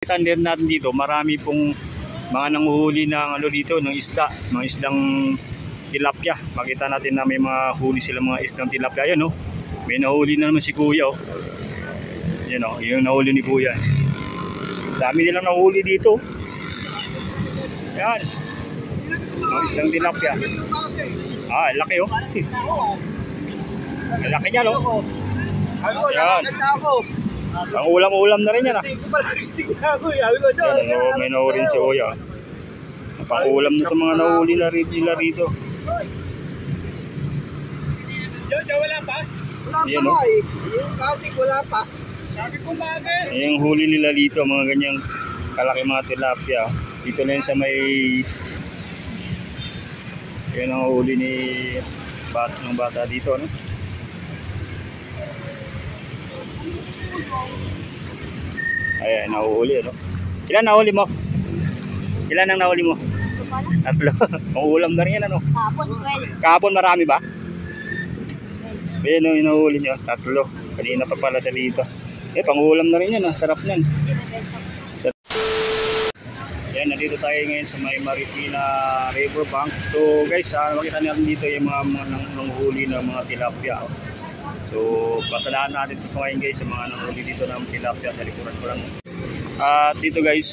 Tandem natin dito, marami pong mga nanguhuli ng ano dito, ng isda, mga isdang tilapia. Makita natin na may mga huli sila mga isdang tilapia. Ayan oh. May nahuli na naman si Kuya oh. Ayan oh, yung nahuli ni Kuya. Dami nilang nahuli dito. Ayan. Mga isdang tilapia. Ah, laki oh. Laki niya no. Ayan. Ang ulam-ulam na rin yan ah. Ayan, may nahuli rin si Kuya. Pang-ulam na itong mga nahuli na nila rito. Wala pa? Ayan o. Wala pa. Sabi ko bagay. Ayan yung huli nila dito, mga ganyang kalaki mga tilapia. Dito na yun sa may... Ayan ang huli ni ng bata dito, no? Ayan, nahuhuli, ano? Ilan nahuli mo? Ilan ang nahuli mo? Tatlo. Ang ulam na rin yan, ano? Kahapon, 12. Kahapon marami ba? Ayan o, yung nahuli nyo. Tatlo. Kanina pa pala sa dito. Eh, pang-ulam na rin yan, sarap yan. Ayan, nandito tayo ngayon sa may Marikina Riverbank. So guys, makita natin dito yung mga nanghuli ng mga tilapia. So, pasalaan natin ito ngayon guys sa mga nanghuli dito ng tilapia sa likuran ko lang. At dito guys,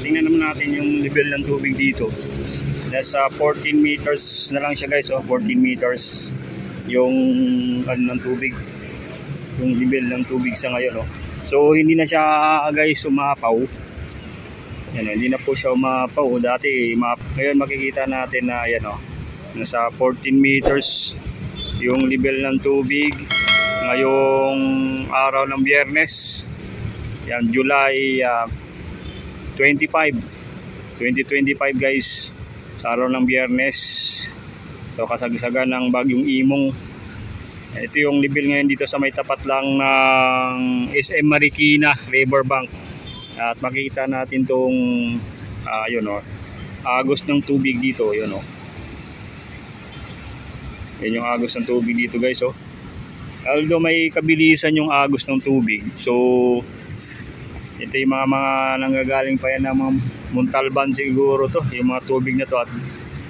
tingnan naman natin yung level ng tubig dito. Nasa 14 meters na lang siya guys, 14 meters yung ano ng tubig, yung level ng tubig sa ngayon. So, hindi na siya guys umapaw. Yan, hindi na po siya umapaw. Dati, ngayon makikita natin na yan, nasa 14 meters yung level ng tubig ngayong araw ng Biyernes. Yan, July 25, 2025 guys, sa araw ng Biyernes. So kasagsagan ng bagyong Imong. Ito yung level ngayon dito sa may tapat lang ng SM Marikina Riverbank. At makikita natin tong agos ng tubig dito, yun oh. Yan yung agos ng tubig dito guys oh. Although may kabilisan yung agos ng tubig, so ito yung mga nanggagaling pa yan ng mga Montalban siguro to, yung mga tubig na to, at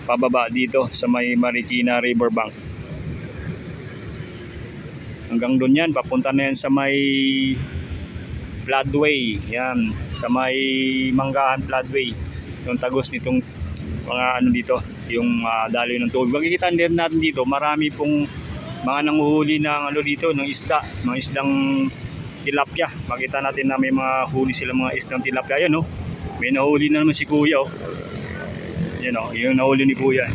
pababa dito sa may Marikina Riverbank. Hanggang doon yan, papunta na yan sa may floodway, yan, sa may Manggahan floodway, yung tagos nitong mga ano dito, yung daloy ng tubig. Makikita din natin dito, marami pong mga nanguhuli ng ano dito, ng isda, mga isdang tilapia. Makita natin na may mga huli sila mga isdang tilapia. Ayan oh, may nahuli na naman si Kuya oh. Yan oh, yung nahuli ni Kuya.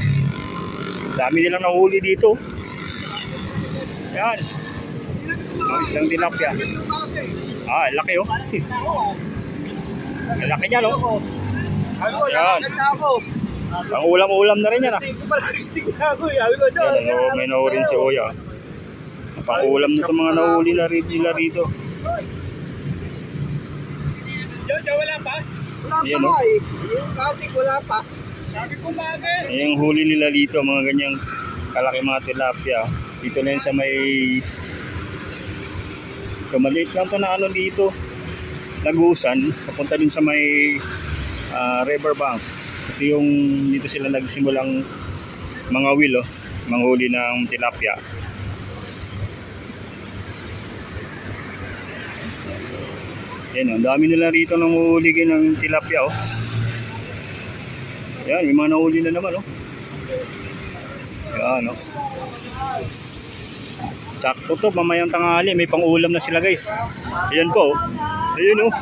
Dami nilang nahuli dito. Yan, mga isdang tilapia. Ah, laki oh. Laki niya no. Yan, ang ulam-ulam na rin yan ah. Yan, may nahuli rin si Kuya. Pang-ulam na itong mga nahuli na rito. Wala pa? Ayan o. Wala pa. Sabi ko bagay. Ayan yung huli nila dito, mga ganyang kalaki mga tilapia. Dito na yun sa may... So, maliit lang ito na ano dito. Lagusan, papunta din sa may riverbank. Ito yung dito sila nagsimulang mga wheel oh, manghuli ng tilapia. Yan, ang dami nila rito nang uhuli ng tilapia oh. Yan, may mga nahuli na naman oh. Yan oh. Sakto to, mamayang tanghali, may pang-ulam na sila guys. Ayan po oh. Ayun oh.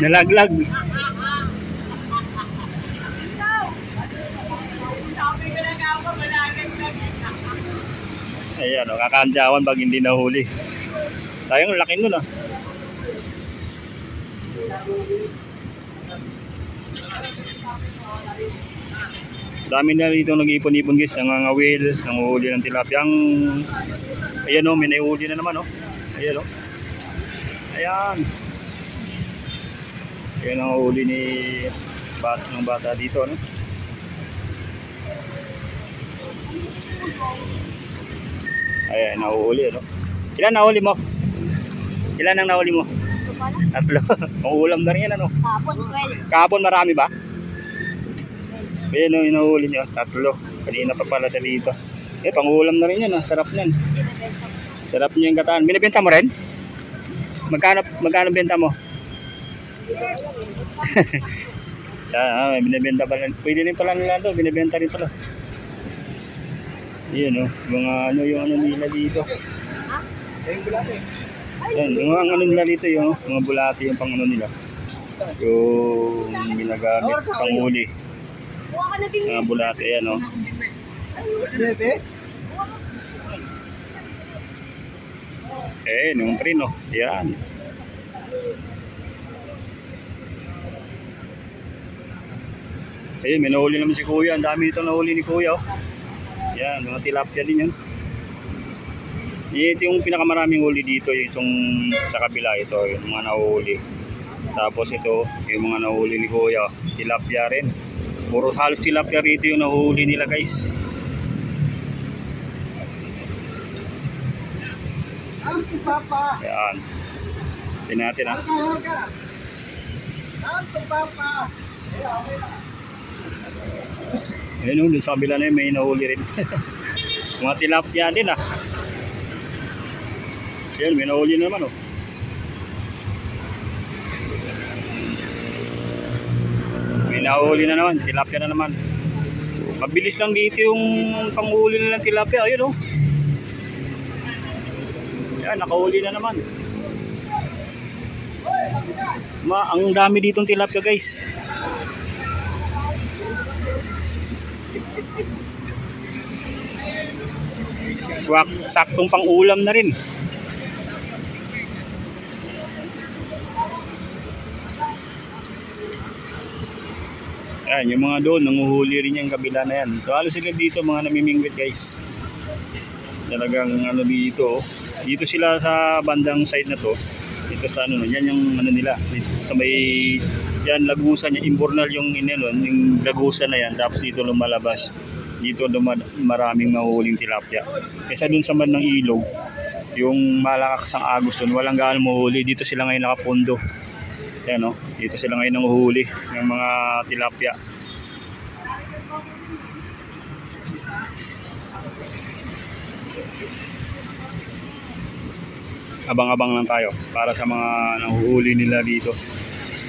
Nalaglag. Ayan oh, kakandyawan pag hindi nahuli. Sayang, laki nun ah. Dami na rito nag-ipon-ipon guys, nangangawil, nanguhuli ng tilapia. Ayan o, may nahuli na naman o. Ayan o. Ayan. Ayan ang huli ni bata dito, no? Ayan, nahuhuli, ano? Ilan nahuli mo? Ilan ang nahuli mo? Ito pala. Tatlo. Pangulam na rin yan, ano? Kapon, 12. Kahapon marami ba? Ayan o, inuhuli nyo. Tatlo. Kanina pa pala sa dito. Pangulam na rin yan. Sarap yan. Sinibenta ko. Sarap niya yung kataan. Binibenta mo rin? Magkano benta mo? Binibenta pala. Pwede rin pala nila ito. Binibenta rin pala. Yan o. Mga ano yung ano nila dito. Yan. Yung ano nila dito yung mga bulati yung pang ano nila. Yung ginagamit. Panghuli. Kuha ka na bing. Mga bulati. Yan o. Yung trino. Yan. Ayun, may nahuli naman si Kuya. Ang dami nito nahuli ni Kuya. Oh. Yan, mga tilapia din yan. Ito yung pinakamaraming huli dito. Itong sa kabila ito. Yung mga nahuli. Tapos ito, yung mga nahuli ni Kuya. Tilapia rin. Puro halos tilapia rito yung nahuli nila guys. Yan. Tingnan natin ha. Ayun, dun sa kabila na yun, may nahuli rin. Mga tilapia din ah. Ayun, may nahuli naman oh. May nahuli na naman, tilapia na naman. Mabilis lang dito yung panghuli nilang tilapia. Ayun oh. Yan, nakahuli na naman. Ang dami ditong tilapia guys. Saktong pang ulam na rin. Yan, yung mga doon, nanguhuli rin yung kabila na yan. So halos sila dito mga namimingwit guys. Talagang ano dito. Dito sila sa bandang side na to. Dito sa ano, yan yung ano nila. Dito sa may, yan lagusan, yung imbornal yung inelon, yung lagusan na yan. Tapos dito lumalabas. Dito maraming mahuling tilapia. Kaysa dun sa bandang ilog, yung malakas ang agos dun, walang gaano mahuli. Dito sila ngayon nakapondo. Yan o, dito sila ngayon nanguhuli ng mga tilapia. Abang-abang lang tayo para sa mga nahuhuli nila dito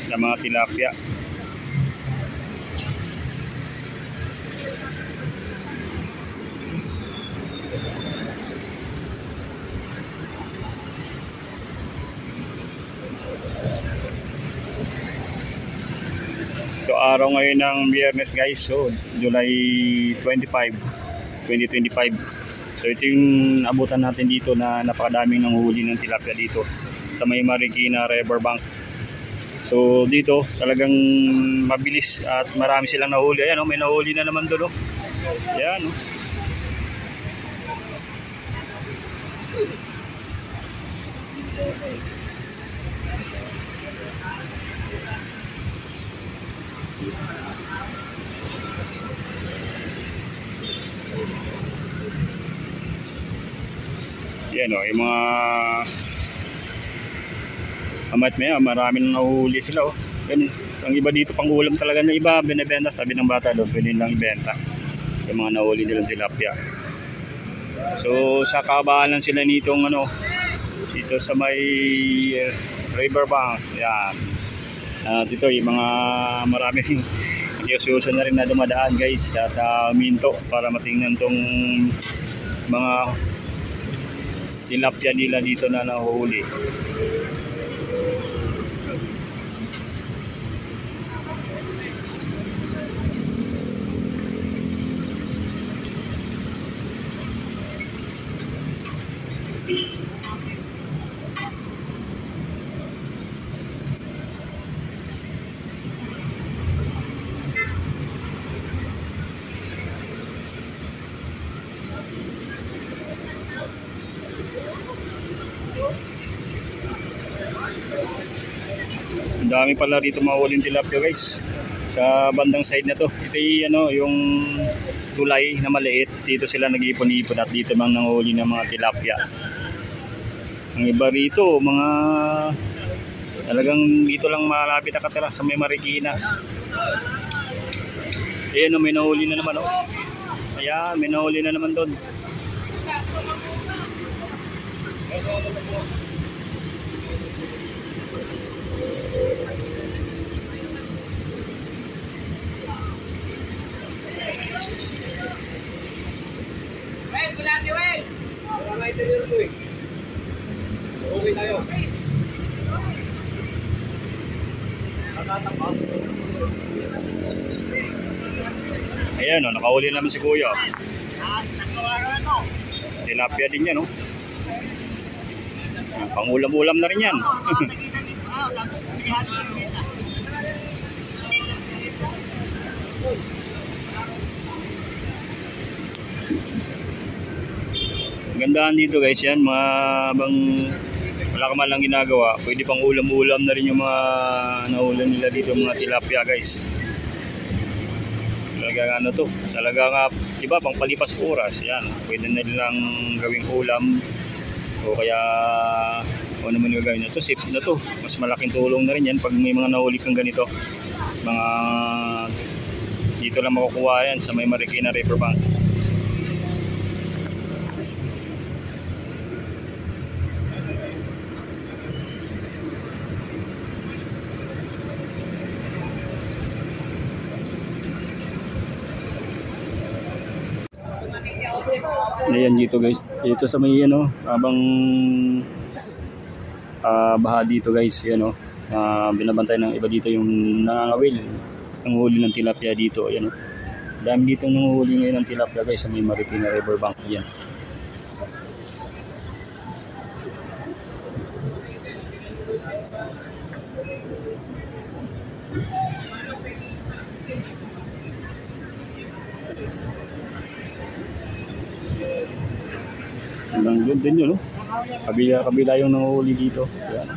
na mga tilapia. So araw ngayon ng Biyernes guys, so July 25, 2025. So ito yung abutan natin dito na napakadaming nanghuli ng tilapia dito sa may Marikina River Bank. So dito talagang mabilis at marami silang nahuli. Ayan, may nahuli na naman doon. Ayan. Yan o, yung mga amat maya, marami nang nahuhuli sila o. Yan, ang iba dito pang ulam talaga na iba, binibenta, sabi ng bata doon, pwede lang ibenta yung mga nahuli nilang tilapia. So sa kabahalan sila nitong ano, dito sa may riverbank, yan. At ito yung mga maraming susunod na rin na dumadaan guys sa Minto para matingnan tong mga tilapia nila dito na nahuhuli. Ang dami pala rito mahuling tilapia guys sa bandang side na to. Ito yung, yung tulay na maliit, dito sila nag-ipon-ipon at dito mang nanghuli ng mga tilapia. Ang iba rito, mga talagang dito lang malapit nakatira sa may Marikina. Ayan o, may nahuli na naman o. Ayan, may nahuli na naman doon. Okay tayo. Ayan o, nakahuli naman si Kuya. Tilapia din yan o. Pangulam-ulam na rin yan. Gandahan dito guys yan, mga bang wala ka man lang ginagawa, pwede pang ulam-ulam na rin yung mga naulam nila dito, mga tilapia guys. Talaga ano to, talaga nga, diba, pang palipas oras, yan, pwede na nilang gawing ulam o kaya o naman yung gawin na to, safe na to, mas malaking tulong na rin yan pag may mga nahuli kang ganito, mga dito lang makukuha yan sa may Marikina River Bank. Ayan dito guys, dito sa may ano, habang baha dito guys, yan o, binabantay ng iba dito yung nangangawil, ang huli ng tilapia dito, yan o. Dami dito nanguhuli ngayon ng tilapia guys sa may Marikina River Bank, yan. Hanggang doon din yun, no? Kabila yung nanguhuli dito. Yan.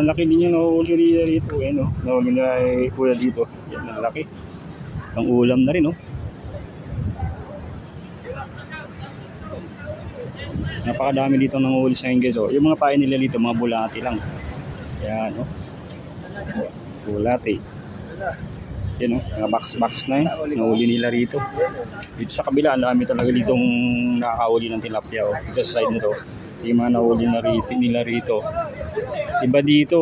Laki din yung nahuli rito, eh, no? Nahuli na kuya dito. Yan, ang laki. Ang ulam na rin, no? Napakadami dito nanguhuli sa guys, oh. Yung mga pain nila dito, mga bulati lang. Yan, no? Bulati. Yan, no? Mga box na yun. Nahuli nila rito. Dito sa kabila, ang dami talaga ditong nakakahuli ng tilapia, oh. Dito sa side nito. Yung mga nahuli na nila rito. Iba dito,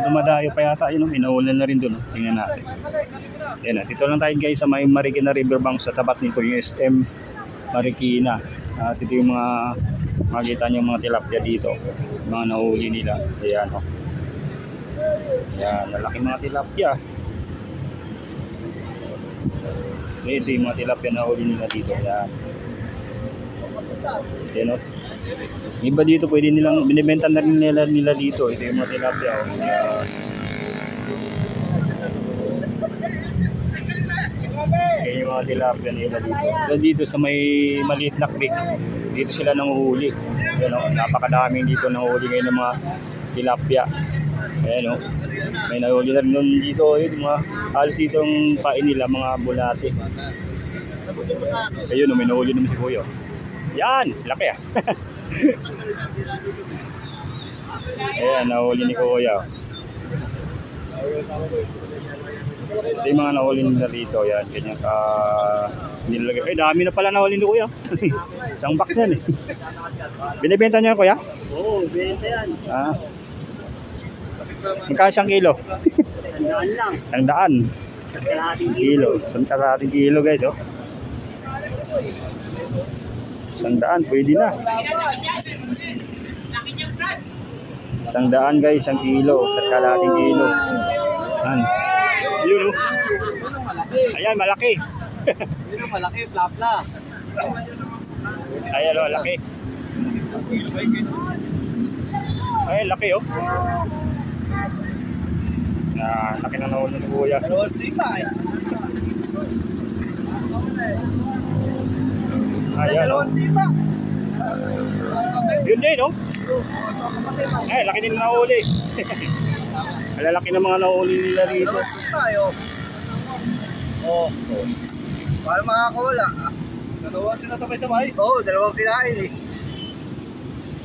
dumadayo pa yata, yun, inahulan na rin doon. Tingnan natin. Yan, dito lang tayo guys sa may Marikina River Bank, sa tapat nito yung SM Marikina. At ito yung mga makikita nyo mga tilapia dito, mga nahuli nila. Ayan, oh. Ayan, malaki mga tilapia. Ito yung mga tilapia na nahuli nila dito. Ayan. Ayan, oh. Iba dito pwede nilang binibenta na rin nila dito. Ito yung mga tilapia, oh. Ayan yung mga tilapia nila dito. Dito sa may maliit na creek, dito sila nanguhuli. Ayan, oh. Napakadaming dito nanguhuli ngayon ng mga tilapia. Ayan, oh. May nahuli na rin dito. Yung mga halos dito ang pain nila, mga bulate. Ayun, oh, may nahuli naman si Kuya. Yan, laki ah. Ayan, nahuli ni Kuya. Ito yung mga nahuli nila dito. Yan, ganyan ka nilalagay. Ay, dami na pala nahuli ni Kuya. Isang box yan eh. Binibenta niya Kuya? Oo, binibenta yan. Ah. Magkano 1 kilo? 100 lang. 100 kilo. 1 kilo guys, oh. 100, pwede na. 100 guys, 1 kilo, sa kalating kilo. Yan. Yun oh. Ayan, malaki. Yun malaki, plapla. Ayan oh, laki. Ay, laki oh. Laki na nahuli ni Kuya. Ayan oh. Yun din oh. Ay, laki din na nahuli. Malalaki na mga nahuli nila rito. Oh. Para makakawala. Dalawa sila sabay-sabay? Oo, dalawang kinain eh.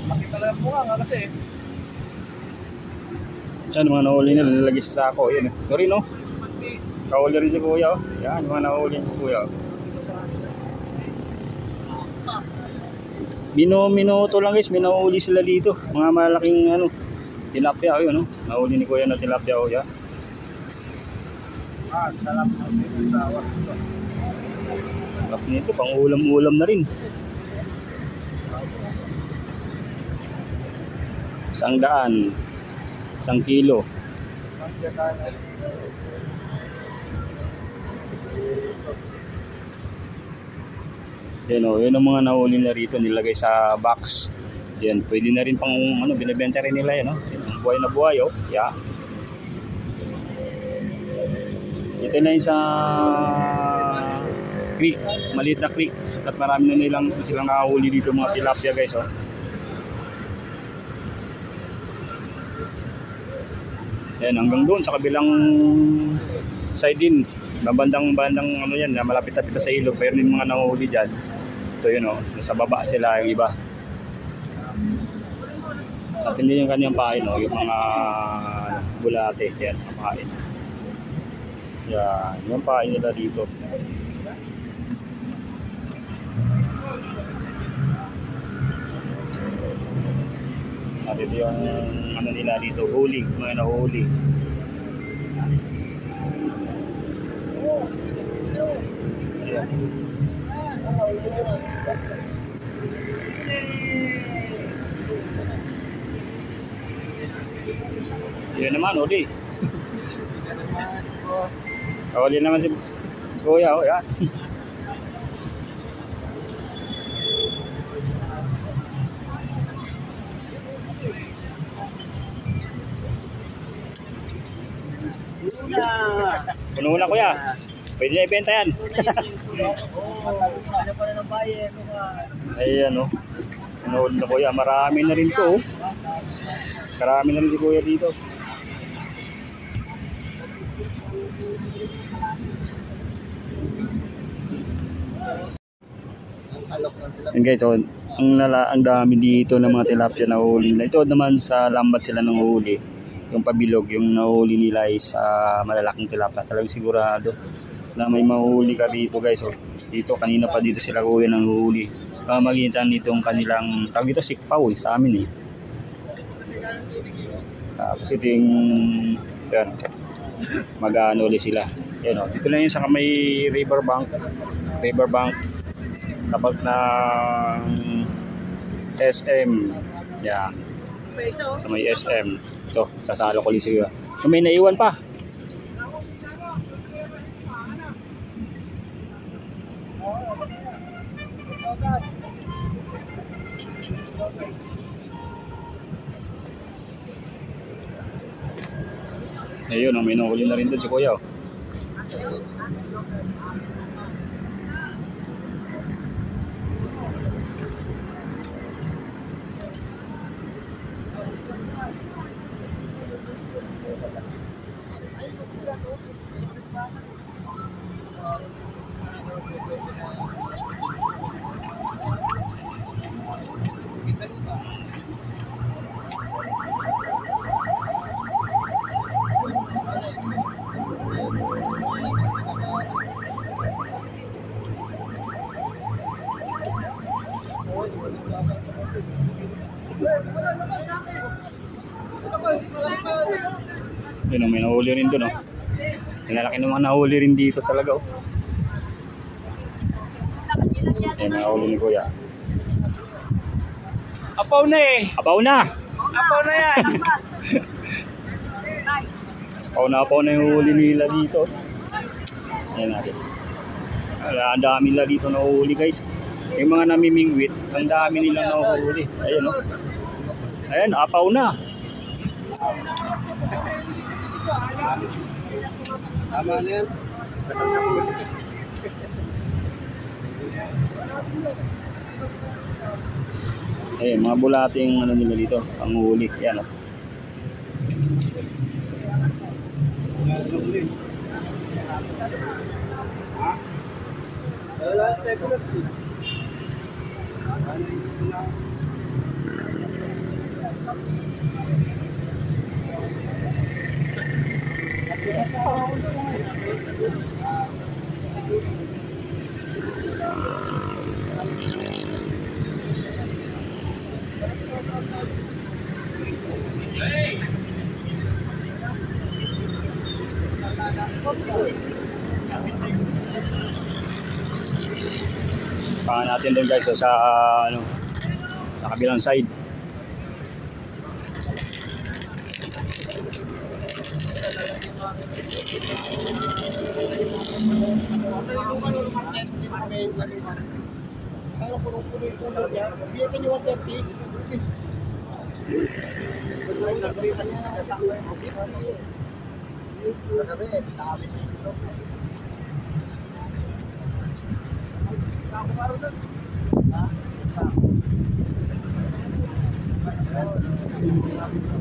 Makita lang po nga kasi. Yan, mga nahuli nila, lalagay sa sako. Yan, ito rin, no? Kahuli rin si Kuya, oh. Yan, mga nahuli ni Kuya. Minuto lang guys, minahuli sila dito. Mga malaking, ano, tilapia, yun, no? Nahuli ni Kuya na tilapia, oh, yan. Sarap na dito sa awas ito. Sarap nito, pang ulam-ulam na rin. 100, 1 kilo. Yan o, yun ang mga nahuli na rito, nilagay sa box. Yan, pwede na rin pang ano, binibenta rin nila yan, no? Yan, buhay na buhay, oh. Yeah. Ito na yun sa creek, maliit na creek. At marami na silang nakahuli dito mga tilapia guys, oh. Yan, hanggang doon sa kabilang side din, bandang ano yan, malapit-lapit sa ilog, pero yung mga nahuli dyan. So yun o, nasa baba sila yung iba. At hindi yung kanyang pain, no? Yung mga bulate, yan, ang pain. Yan, yung pain nila dito. At ito yung ano nila dito, huli, mga nahuli. Ayan. Yan naman, huli. Huli naman si Kuya, oh, yan. Puno na Kuya. Pwede na ibenta yan. Ano pa rin ang bayan? Ayan o. Puno na Kuya. Marami na rin to. Marami na rin si Kuya dito. And guys, so, ang dami dito ng mga tilapia na huli. Ito naman sa lambat sila ng huli. Yung pabilog, yung nahuli nila is malalaking tilapia. Talagang sigurado na may mahuli ka dito guys. So, dito kanina pa dito sila Kuya ng huli. Magitan nitong kanilang, tawag dito sikpaw sa amin eh. Tapos ito yung yan, mag-ano ulit sila. Yan, oh. Dito lang yun sa may riverbank tapat ng SM. Yan, sa may SM. Ito, sasalo ko ulit sila. So, may naiwan pa. Ayun, may nahuli na rin doon si Kuya. Yun, may nahuli rin doon, oh. Lalaki naman nahuli rin dito talaga, oh. Ayan, nahuli ni Kuya. Apaw na eh. Apaw na. Apaw na yan. Apaw na yung huli nila dito. Ayan natin. Ang dami nila dito na huli guys. Yung mga namimingwit, ang dami nilang nahuhuli. Ayan o. Ayan, apaw na. Tama na yan. Ayan, mga bulating ano nila dito, ang huli. Ayan o. Pangan natin doon guys, so sa ano, sa kabilang side.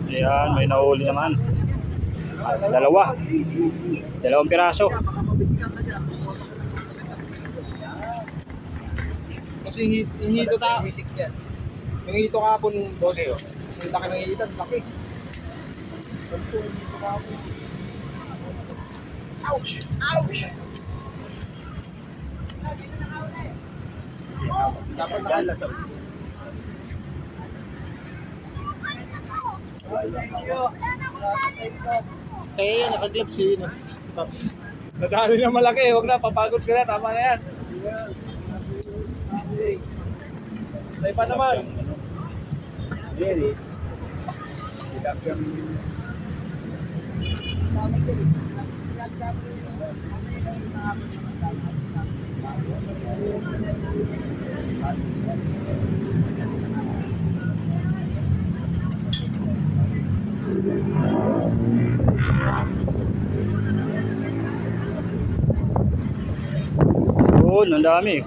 Ayan, may nahuli naman. Dalawang piraso. Kasi hihito ta. Yung hihito kahapon, boss. Kasi laki ng hihitan, laki. Ouch! Ouch! Dapat nakalasap. Kaya yan, naka-gloves yun. Nadali na malaki, huwag na, papagod ka na, tama na yan. Tayo pa naman. Yan eh. Yun, ang dami.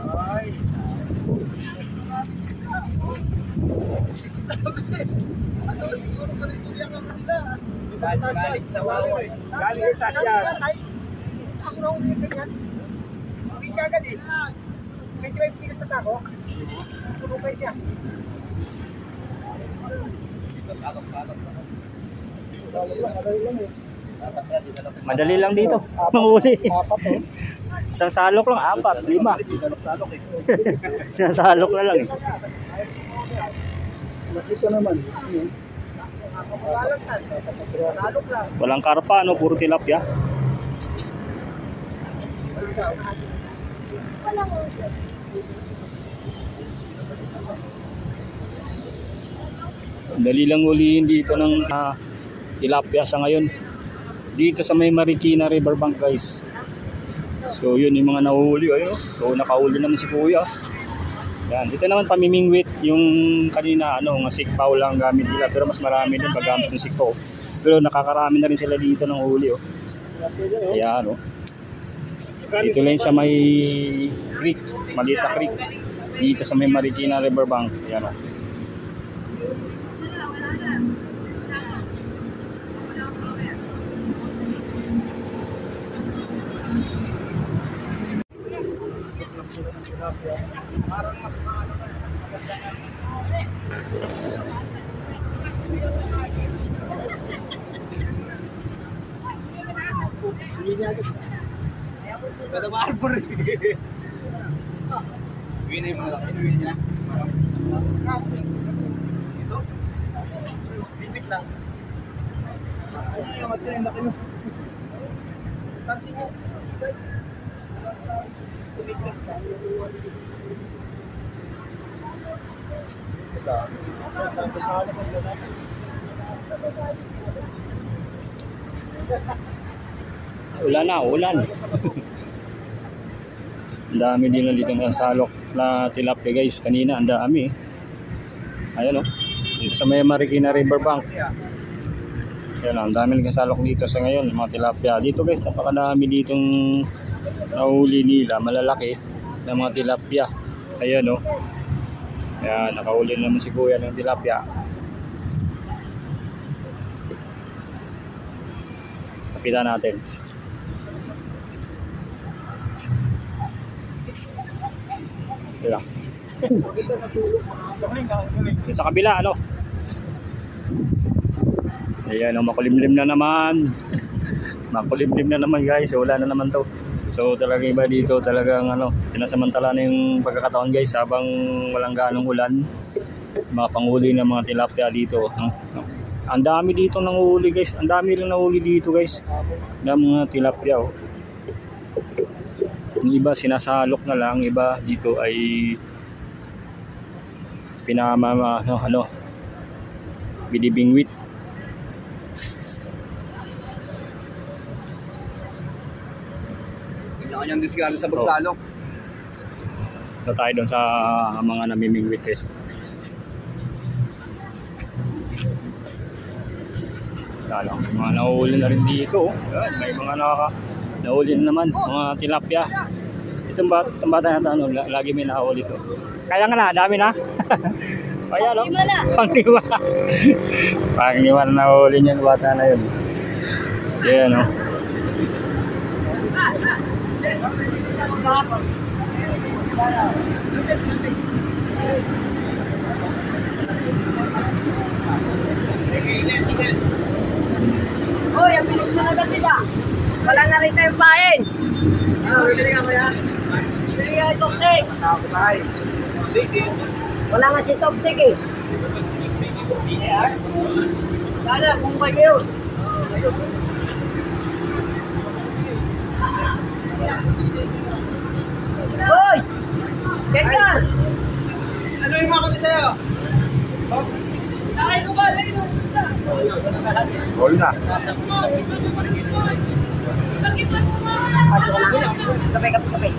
Siguro ganito yung ano nila. Galing sa wawa. Galing sa tasya. Ako na ulit yan. Hindi siya agad eh. Medyo may pinas sa sako. Tulukay niya. Madali lang dito. Manghuli. Isang salok lang, 4, 5. Sinasalok na lang eh. Nakita naman. Walang karpa, no? Puro tilapia. Dali lang ulihin dito ng tilapia sa ngayon. Dito sa may Marikina Riverbank guys. So yun yung mga nahuhuli. Ayun, so nakahuli naman si Kuya. Yan, dito naman pamimingwit yung kanina ng sikpaw lang gamit nila, pero mas marami din paggamit ng sikpaw. Pero nakakarami na rin sila dito ng huli oh. Ayan oh. Dito lang sa may creek, Malita Creek. Dito sa may Marikina Riverbank. Ayan oh. Kada maarbor rin. Winay mo na lang. Winay niya. Ito? Bibit lang. Ay, amat yun yung laki mo. Tansi mo. Bibit lang. Ulan na, ulan. Ang dami din na dito na salok na tilapia guys. Kanina ang dami. Ayan o. Dito sa may Marikina Riverbank. Ayan o, ang dami nagkasalok dito sa ngayon. Mga tilapia. Dito guys, napakadami ditong nahuli nila. Malalaki na mga tilapia. Ayan o. Ayan, nakahuli naman si kuya ng tilapia. Kapitan natin. Ayan. Sa kabila ano. Ayan o, makulimlim na naman. Makulimlim na naman guys. Wala na naman to. So talaga iba dito, talagang ano, sinasamantala na yung pagkakataon guys habang walang ganong ulan. Mga panghuli ng mga tilapia dito. Ang dami dito nanguhuli guys. Ang dami rin nahuli dito guys ng mga tilapia oh. Yung iba sinasalok na lang, iba dito ay binibingwit. Kanyang disgano sa pagsalok. So tayo doon sa mga namimingwit guys. Ano, mga nahuli na rin dito. May mga nahuli na naman, mga tilapia. Itong bata na ano, lagi may nahuli ito. Kaya nga na, dami na. Kaya no? Pangniwala. Pangniwala na nahuli niyan bata na yun. Yan no. Hoy, ang bilis mo na agad sila. Wala na rin tayong pain. Wala nga si Toktik eh. Sana, kung ba yun? Hoy! Ganyan! Ano yung mga kami sa'yo? Ay, lugar! Ay, lugar! Hol na. Pasok ko lang. Kape.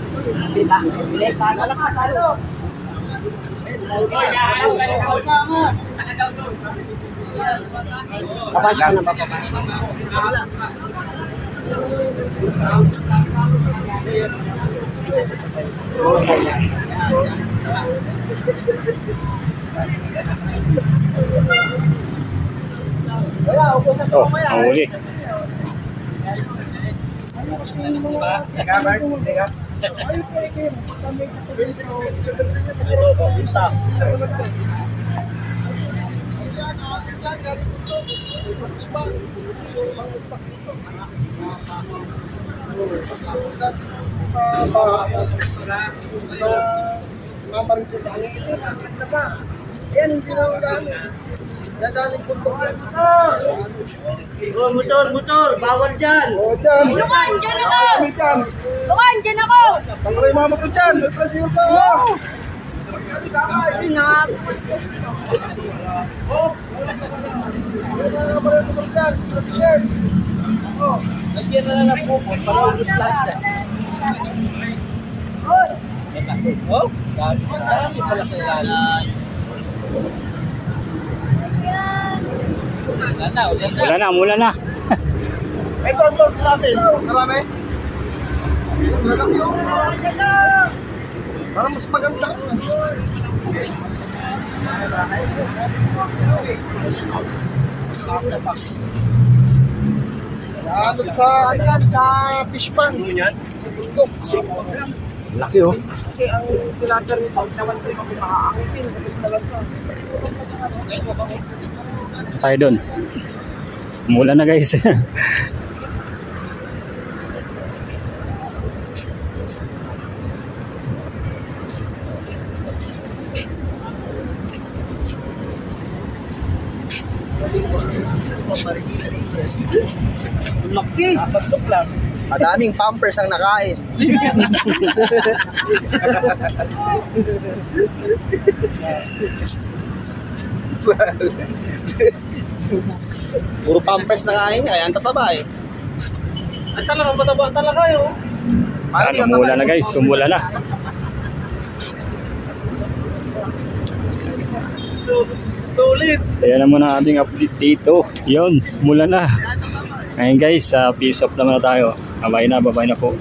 Diba? Wala ka, salo. Papasok ko na ba? Oh, nahuli. Yan, hindi na ulan. Nagaling puntok yan. Oh, motor, bawal dyan. O, dyan. Lukan, dyan ako. Kami dyan. Lukan, dyan ako. Tanggalay mama ko dyan. May pressure pa. Inak. Lagyan na lang po. Parang lahat yan. Oh? Dami pala sa ilalim. Mula na. May control natin. Marami. Parang mas maganda. Ano sa fish pan. Ano yan? Laki oh. Kasi ang pilater nito, naman ko yung makakaangipin. Tayo doon. Mula na guys. Laki! Batok lang. Madaming pampers ang nakain. Puro pampers nakain niya, kaya ang tataba eh. Ang talaga mataba talaga yun. Umula na guys, umula na. Solid. Ayan na muna ating update dito. Yun, mula na. Ngayon guys, peace off naman na tayo. Babay na po.